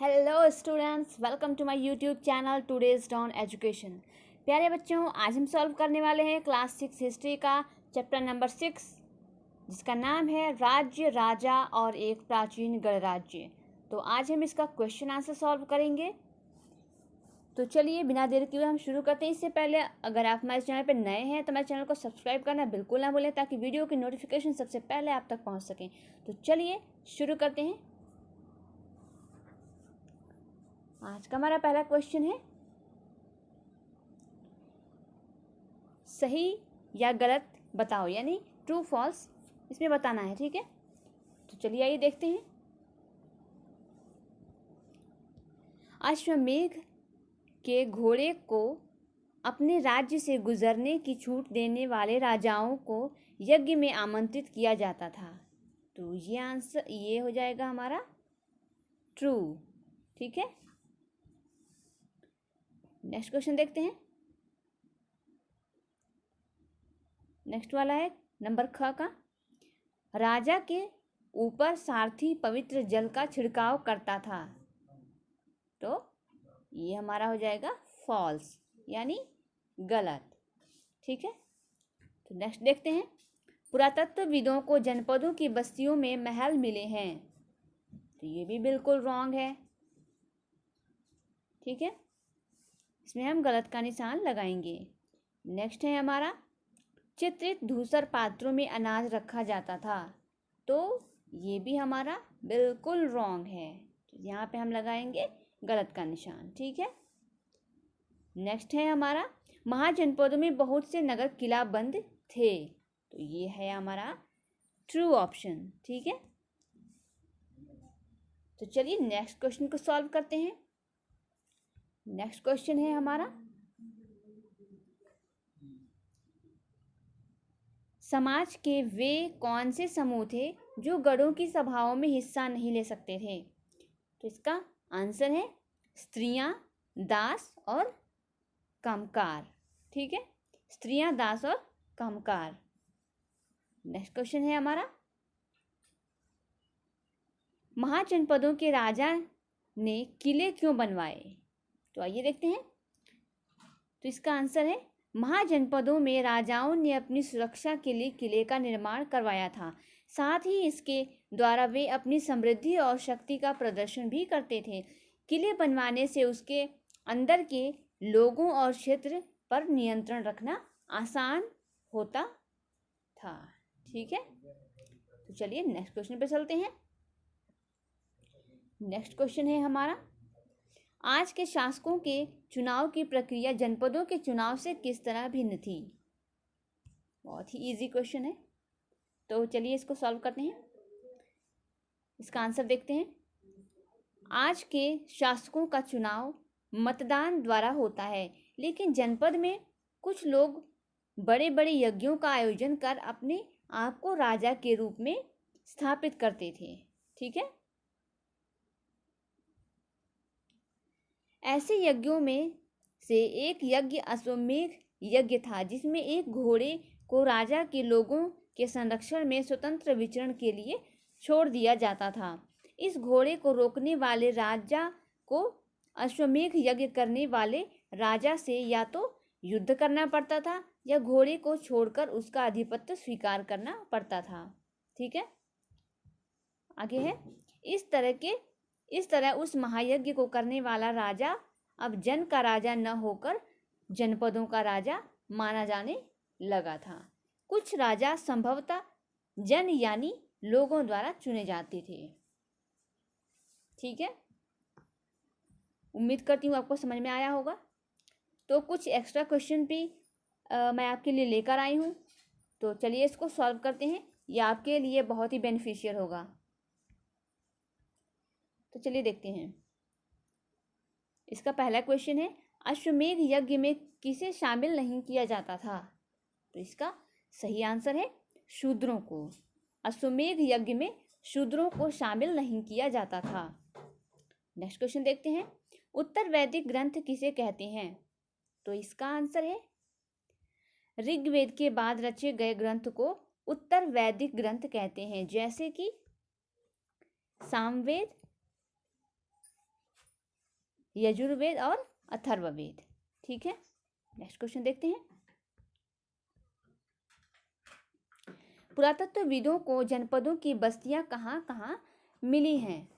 Hello students, welcome to my YouTube channel today's Don Education. प्यारे बच्चों, आज हम सॉल्व करने वाले हैं क्लास 6 हिस्ट्री का चैप्टर नंबर 6, जिसका नाम है राज्य, राजा और एक प्राचीन गणराज्य। तो आज हम इसका क्वेश्चन आंसर सॉल्व करेंगे। तो चलिए बिना देर किए हम शुरू करते हैं। इससे पहले अगर आप हमारे चैनल पर नए हैं तो हमारे चैनल को सब्सक्राइब करना बिल्कुल ना भूलें, ताकि वीडियो की नोटिफिकेशन सबसे पहले आप तक पहुँच सकें। तो चलिए शुरू करते हैं। आज का हमारा पहला क्वेश्चन है, सही या गलत बताओ, यानी ट्रू फॉल्स इसमें बताना है। ठीक है, तो चलिए आइए देखते हैं। अश्वमेघ के घोड़े को अपने राज्य से गुजरने की छूट देने वाले राजाओं को यज्ञ में आमंत्रित किया जाता था। तो ये आंसर ये हो जाएगा हमारा ट्रू। ठीक है, नेक्स्ट क्वेश्चन देखते हैं। नेक्स्ट वाला है नंबर ख का, राजा के ऊपर सारथी पवित्र जल का छिड़काव करता था। तो ये हमारा हो जाएगा फॉल्स, यानी गलत। ठीक है, तो नेक्स्ट देखते हैं। पुरातत्वविदों को जनपदों की बस्तियों में महल मिले हैं। तो ये भी बिल्कुल रॉन्ग है। ठीक है, इसमें हम गलत का निशान लगाएंगे। नेक्स्ट है हमारा, चित्रित धूसर पात्रों में अनाज रखा जाता था। तो ये भी हमारा बिल्कुल रॉन्ग है। तो यहाँ पे हम लगाएंगे गलत का निशान। ठीक है, नेक्स्ट है हमारा, महाजनपदों में बहुत से नगर किलाबंद थे। तो ये है हमारा ट्रू ऑप्शन। ठीक है, तो चलिए नेक्स्ट क्वेश्चन को सॉल्व करते हैं। नेक्स्ट क्वेश्चन है हमारा, समाज के वे कौन से समूह थे जो गणों की सभाओं में हिस्सा नहीं ले सकते थे। तो इसका आंसर है स्त्रियां, दास और कामकार। ठीक है, स्त्रियां, दास और कामकार। नेक्स्ट क्वेश्चन है हमारा, महाजनपदों के राजा ने किले क्यों बनवाए। तो आइए देखते हैं। तो इसका आंसर है, महाजनपदों में राजाओं ने अपनी सुरक्षा के लिए किले का निर्माण करवाया था। साथ ही इसके द्वारा वे अपनी समृद्धि और शक्ति का प्रदर्शन भी करते थे। किले बनवाने से उसके अंदर के लोगों और क्षेत्र पर नियंत्रण रखना आसान होता था। ठीक है, तो चलिए नेक्स्ट क्वेश्चन पे चलते हैं। नेक्स्ट क्वेश्चन है हमारा, आज के शासकों के चुनाव की प्रक्रिया जनपदों के चुनाव से किस तरह भिन्न थी। बहुत ही इजी क्वेश्चन है, तो चलिए इसको सॉल्व करते हैं। इसका आंसर देखते हैं। आज के शासकों का चुनाव मतदान द्वारा होता है, लेकिन जनपद में कुछ लोग बड़े बड़े यज्ञों का आयोजन कर अपने आप को राजा के रूप में स्थापित करते थे। ठीक है, ऐसे यज्ञों में से एक यज्ञ अश्वमेघ यज्ञ था, जिसमें एक घोड़े को राजा के लोगों के संरक्षण में स्वतंत्र विचरण के लिए छोड़ दिया जाता था। इस घोड़े को रोकने वाले राजा को अश्वमेघ यज्ञ करने वाले राजा से या तो युद्ध करना पड़ता था या घोड़े को छोड़कर उसका आधिपत्य स्वीकार करना पड़ता था। ठीक है, आगे है, इस तरह उस महायज्ञ को करने वाला राजा अब जन का राजा न होकर जनपदों का राजा माना जाने लगा था। कुछ राजा संभवतः जन यानी लोगों द्वारा चुने जाते थे। ठीक है, उम्मीद करती हूँ आपको समझ में आया होगा। तो कुछ एक्स्ट्रा क्वेश्चन भी मैं आपके लिए लेकर आई हूँ। तो चलिए इसको सॉल्व करते हैं, यह आपके लिए बहुत ही बेनिफिशियल होगा। तो चलिए देखते हैं। इसका पहला क्वेश्चन है, अश्वमेध यज्ञ में किसे शामिल नहीं किया जाता था। तो इसका सही आंसर है शूद्रों को। अश्वमेध यज्ञ में शूद्रों को शामिल नहीं किया जाता था। नेक्स्ट क्वेश्चन देखते हैं, उत्तर वैदिक ग्रंथ किसे कहते हैं। तो इसका आंसर है, ऋग्वेद के बाद रचे गए ग्रंथ को उत्तर वैदिक ग्रंथ कहते हैं, जैसे कि सामवेद, यजुर्वेद और अथर्ववेद। ठीक है, नेक्स्ट क्वेश्चन देखते हैं। पुरातत्वविदों को जनपदों की बस्तियां कहाँ कहाँ मिली हैं?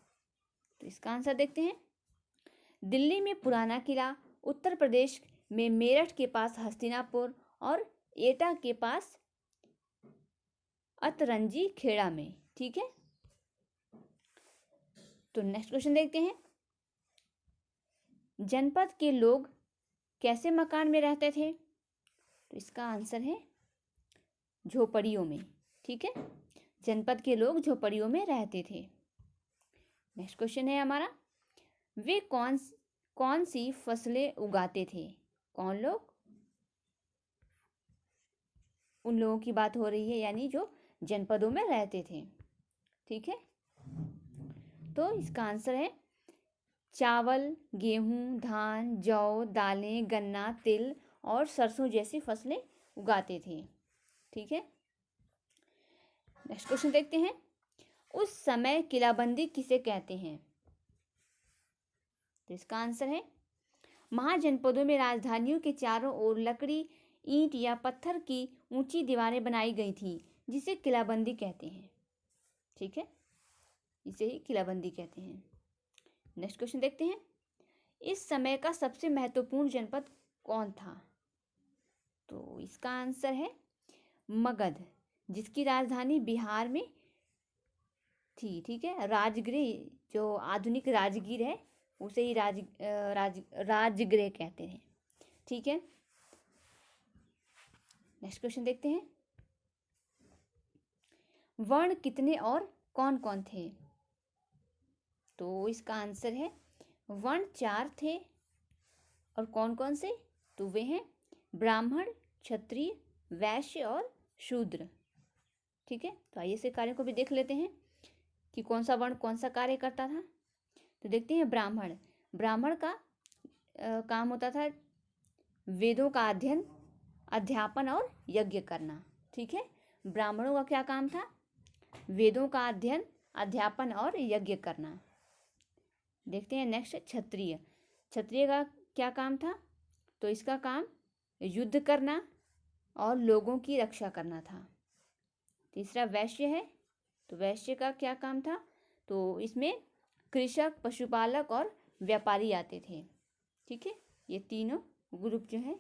तो इसका आंसर देखते हैं। दिल्ली में पुराना किला, उत्तर प्रदेश में मेरठ के पास हस्तिनापुर और एटा के पास अतरंजी खेड़ा में। ठीक है, तो नेक्स्ट क्वेश्चन देखते हैं। जनपद के लोग कैसे मकान में रहते थे? तो इसका आंसर है झोपड़ियों में। ठीक है, जनपद के लोग झोपड़ियों में रहते थे। नेक्स्ट क्वेश्चन है हमारा, वे कौन सी फसलें उगाते थे? कौन लोग? उन लोगों की बात हो रही है, यानी जो जनपदों में रहते थे। ठीक है, तो इसका आंसर है चावल, गेहूं, धान, जौ, दालें, गन्ना, तिल और सरसों जैसी फसलें उगाते थे। ठीक है, नेक्स्ट क्वेश्चन देखते हैं। उस समय किलाबंदी किसे कहते हैं? तो इसका आंसर है महाजनपदों में राजधानियों के चारों ओर लकड़ी, ईंट या पत्थर की ऊंची दीवारें बनाई गई थी, जिसे किलाबंदी कहते हैं। ठीक है, इसे ही किलाबंदी कहते हैं। नेक्स्ट क्वेश्चन देखते हैं। इस समय का सबसे महत्वपूर्ण जनपद कौन था? तो इसका आंसर है मगध, जिसकी राजधानी बिहार में थी। ठीक है, राजगृह, जो आधुनिक राजगीर है उसे ही राजगृह कहते हैं। ठीक है, नेक्स्ट क्वेश्चन देखते हैं। वर्ण कितने और कौन कौन थे? तो इसका आंसर है वर्ण 4 थे। और कौन कौन से? तो वे हैं ब्राह्मण, क्षत्रिय, वैश्य और शूद्र। ठीक है, तो आइए से कार्यों को भी देख लेते हैं कि कौन सा वर्ण कौन सा कार्य करता था। तो देखते हैं ब्राह्मण। ब्राह्मण का काम होता था वेदों का अध्ययन, अध्यापन और यज्ञ करना। ठीक है, ब्राह्मणों का क्या काम था? वेदों का अध्ययन, अध्यापन और यज्ञ करना। देखते हैं नेक्स्ट क्षत्रिय। क्षत्रिय का क्या काम था? तो इसका काम युद्ध करना और लोगों की रक्षा करना था। तीसरा वैश्य है, तो वैश्य का क्या काम था? तो इसमें कृषक, पशुपालक और व्यापारी आते थे। ठीक है, ये तीनों ग्रुप जो है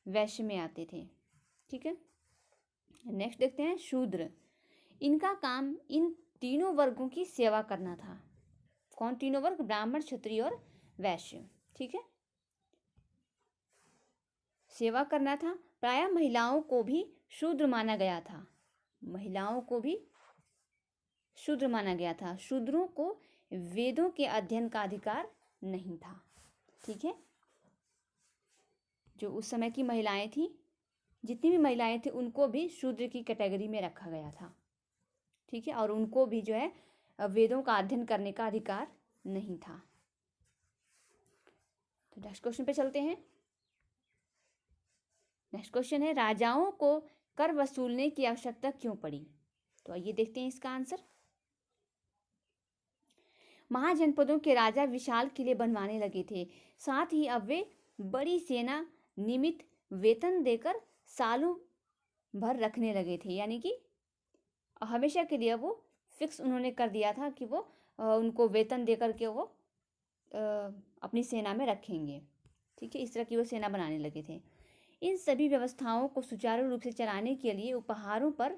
वैश्य में आते थे। ठीक है, नेक्स्ट देखते हैं शूद्र। इनका काम इन तीनों वर्गों की सेवा करना था। कौन तीनों वर्ग? ब्राह्मण, क्षत्रिय और वैश्य। ठीक है, सेवा करना था। प्रायः महिलाओं को भी शूद्र माना गया था। महिलाओं को भी शूद्र माना गया था। शूद्रों को वेदों के अध्ययन का अधिकार नहीं था। ठीक है, जो उस समय की महिलाएं थी, जितनी भी महिलाएं थी, उनको भी शूद्र की कैटेगरी में रखा गया था। ठीक है, और उनको भी जो है वेदों का अध्ययन करने का अधिकार नहीं था। तो नेक्स्ट क्वेश्चन पे चलते हैं। नेक्स्ट क्वेश्चन है, राजाओं को कर वसूलने की आवश्यकता क्यों पड़ी? तो आइए देखते हैं इसका आंसर। महाजनपदों के राजा विशाल किले बनवाने लगे थे। साथ ही अब वे बड़ी सेना निमित्त वेतन देकर सालों भर रखने लगे थे, यानी कि हमेशा के लिए वो फिक्स उन्होंने कर दिया था कि वो उनको वेतन देकर के वो अपनी सेना में रखेंगे। ठीक है, इस तरह की वो सेना बनाने लगे थे। इन सभी व्यवस्थाओं को सुचारू रूप से चलाने के लिए उपहारों पर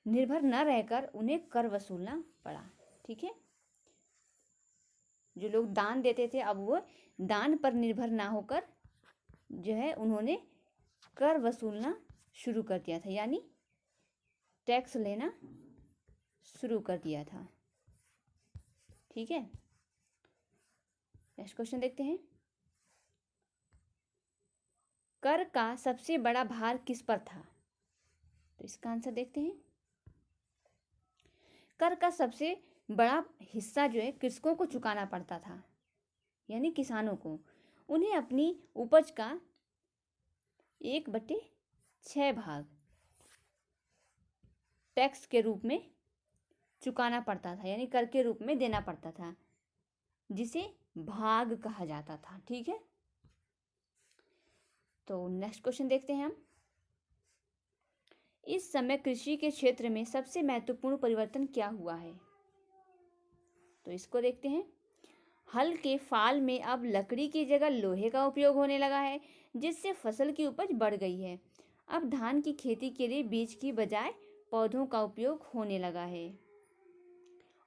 निर्भर न रहकर उन्हें कर वसूलना पड़ा। ठीक है, जो लोग दान देते थे, अब वो दान पर निर्भर ना होकर जो है उन्होंने कर वसूलना शुरू कर दिया था, यानी टैक्स लेना शुरू कर दिया था। ठीक है, नेक्स्ट क्वेश्चन देखते हैं। कर का सबसे बड़ा भार किस पर था? तो इसका आंसर देखते हैं। कर का सबसे बड़ा हिस्सा जो है कृषकों को चुकाना पड़ता था, यानी किसानों को। उन्हें अपनी उपज का 1/6 भाग टैक्स के रूप में चुकाना पड़ता था, यानी कर के रूप में देना पड़ता था, जिसे भाग कहा जाता था। ठीक है, तो नेक्स्ट क्वेश्चन देखते हैं हम। इस समय कृषि के क्षेत्र में सबसे महत्वपूर्ण परिवर्तन क्या हुआ है? तो इसको देखते हैं। हल के फाल में अब लकड़ी की जगह लोहे का उपयोग होने लगा है, जिससे फसल की उपज बढ़ गई है। अब धान की खेती के लिए बीज की बजाय पौधों का उपयोग होने लगा है।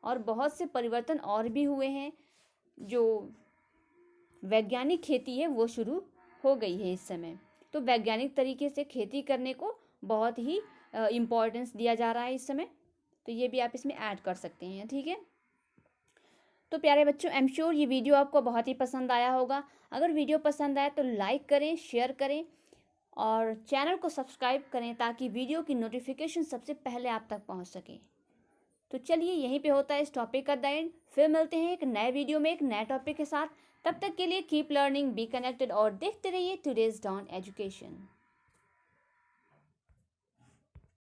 और बहुत से परिवर्तन और भी हुए हैं। जो वैज्ञानिक खेती है वो शुरू हो गई है इस समय। तो वैज्ञानिक तरीके से खेती करने को बहुत ही इम्पोर्टेंस दिया जा रहा है इस समय। तो ये भी आप इसमें ऐड कर सकते हैं। ठीक है, तो प्यारे बच्चों, आई एम श्योर ये वीडियो आपको बहुत ही पसंद आया होगा। अगर वीडियो पसंद आए तो लाइक करें, शेयर करें और चैनल को सब्सक्राइब करें ताकि वीडियो की नोटिफिकेशन सबसे पहले आप तक पहुंच सके। तो चलिए, यहीं पे होता है इस टॉपिक का द एंड। फिर मिलते हैं एक नए वीडियो में एक नए टॉपिक के साथ। तब तक के लिए कीप लर्निंग, बी कनेक्टेड और देखते रहिए टुडेज डॉन एजुकेशन।